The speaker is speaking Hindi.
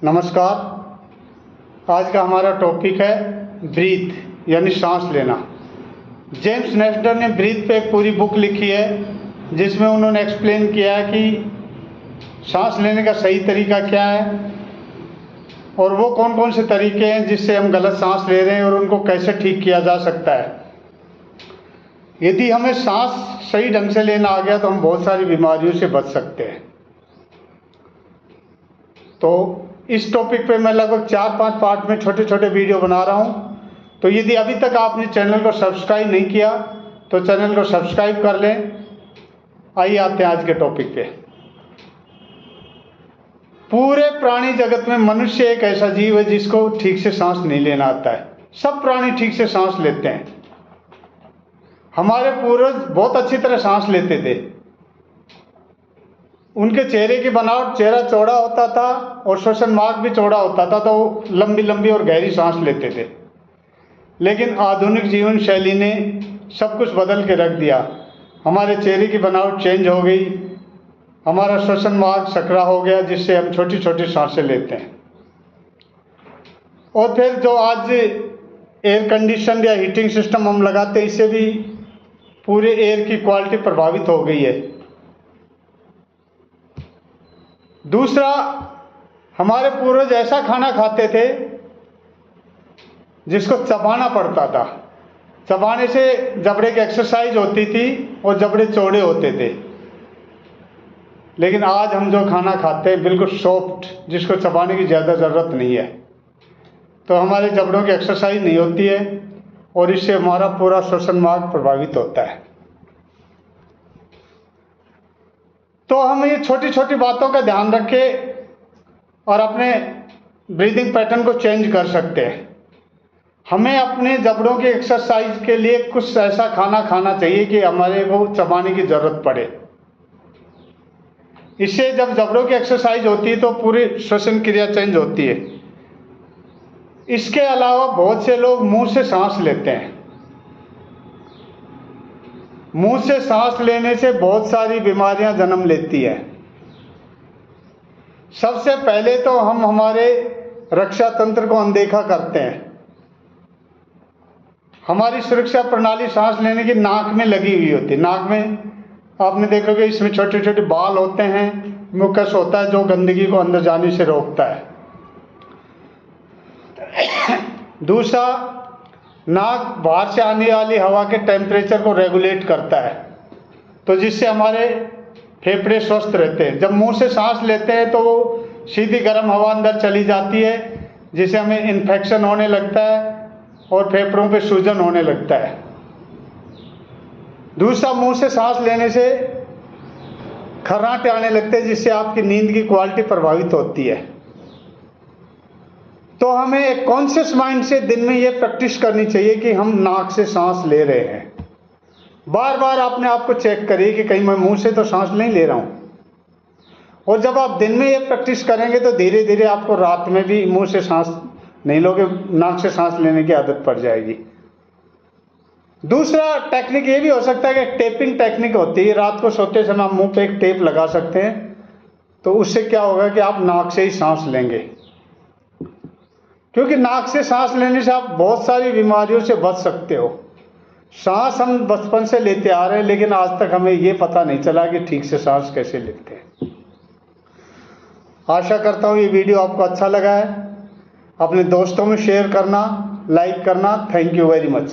नमस्कार। आज का हमारा टॉपिक है ब्रीथ यानी सांस लेना। जेम्स नेस्टर ने ब्रीथ पे एक पूरी बुक लिखी है जिसमें उन्होंने एक्सप्लेन किया है कि सांस लेने का सही तरीका क्या है और वो कौन कौन से तरीके हैं जिससे हम गलत सांस ले रहे हैं और उनको कैसे ठीक किया जा सकता है। यदि हमें सांस सही ढंग से लेना आ गया तो हम बहुत सारी बीमारियों से बच सकते हैं। तो इस टॉपिक पे मैं लगभग 4-5 पार्ट में छोटे छोटे वीडियो बना रहा हूँ। तो यदि अभी तक आपने चैनल को सब्सक्राइब नहीं किया तो चैनल को सब्सक्राइब कर लें। आइए आते हैं आज के टॉपिक पे। पूरे प्राणी जगत में मनुष्य एक ऐसा जीव है जिसको ठीक से सांस नहीं लेना आता है। सब प्राणी ठीक से सांस लेते हैं। हमारे पूर्वज बहुत अच्छी तरह सांस लेते थे। उनके चेहरे की बनावट, चेहरा चौड़ा होता था और श्वसन मार्ग भी चौड़ा होता था, तो वो लंबी लंबी और गहरी सांस लेते थे। लेकिन आधुनिक जीवन शैली ने सब कुछ बदल के रख दिया। हमारे चेहरे की बनावट चेंज हो गई, हमारा श्वसन मार्ग सकरा हो गया जिससे हम छोटी छोटी सांसें लेते हैं। और फिर जो आज एयर कंडीशन या हीटिंग सिस्टम हम लगाते हैं, इससे भी पूरे एयर की क्वालिटी प्रभावित हो गई है। दूसरा, हमारे पूर्वज ऐसा खाना खाते थे जिसको चबाना पड़ता था। चबाने से जबड़े की एक्सरसाइज होती थी और जबड़े चौड़े होते थे। लेकिन आज हम जो खाना खाते हैं बिल्कुल सॉफ्ट, जिसको चबाने की ज़्यादा ज़रूरत नहीं है, तो हमारे जबड़ों की एक्सरसाइज नहीं होती है और इससे हमारा पूरा श्वसन मार्ग प्रभावित होता है। तो हम ये छोटी छोटी बातों का ध्यान रखें और अपने ब्रीदिंग पैटर्न को चेंज कर सकते हैं। हमें अपने जबड़ों की एक्सरसाइज के लिए कुछ ऐसा खाना खाना चाहिए कि हमारे को चबाने की ज़रूरत पड़े। इससे जब जबड़ों की एक्सरसाइज होती है तो पूरी श्वसन क्रिया चेंज होती है। इसके अलावा बहुत से लोग मुंह से सांस लेते हैं। मुंह से सांस लेने से बहुत सारी बीमारियां जन्म लेती है। सबसे पहले तो हम हमारे रक्षा तंत्र को अनदेखा करते हैं। हमारी सुरक्षा प्रणाली सांस लेने की नाक में लगी हुई होती है। नाक में आपने देखोगे इसमें छोटे छोटे बाल होते हैं, म्यूकस होता है जो गंदगी को अंदर जाने से रोकता है। दूसरा, नाक बाहर से आने वाली हवा के टेम्परेचर को रेगुलेट करता है, तो जिससे हमारे फेफड़े स्वस्थ रहते हैं। जब मुंह से सांस लेते हैं तो सीधी गर्म हवा अंदर चली जाती है जिससे हमें इन्फेक्शन होने लगता है और फेफड़ों पे सूजन होने लगता है। दूसरा, मुंह से सांस लेने से खर्राटे आने लगते हैं जिससे आपकी नींद की क्वालिटी प्रभावित होती है। तो हमें एक कॉन्शियस माइंड से दिन में ये प्रैक्टिस करनी चाहिए कि हम नाक से सांस ले रहे हैं। बार बार अपने आप को चेक करिए कि कहीं मैं मुंह से तो सांस नहीं ले रहा हूँ। और जब आप दिन में ये प्रैक्टिस करेंगे तो धीरे धीरे आपको रात में भी मुंह से सांस नहीं लोगे, नाक से सांस लेने की आदत पड़ जाएगी। दूसरा टेक्निक ये भी हो सकता है कि टेपिंग टेक्निक होती है। रात को सोते समय आप मुंह पे एक टेप लगा सकते हैं, तो उससे क्या होगा कि आप नाक से ही सांस लेंगे। क्योंकि नाक से सांस लेने से आप बहुत सारी बीमारियों से बच सकते हो। सांस हम बचपन से लेते आ रहे हैं, लेकिन आज तक हमें ये पता नहीं चला कि ठीक से सांस कैसे लेते हैं। आशा करता हूँ ये वीडियो आपको अच्छा लगा है। अपने दोस्तों में शेयर करना, लाइक करना। Thank you very much.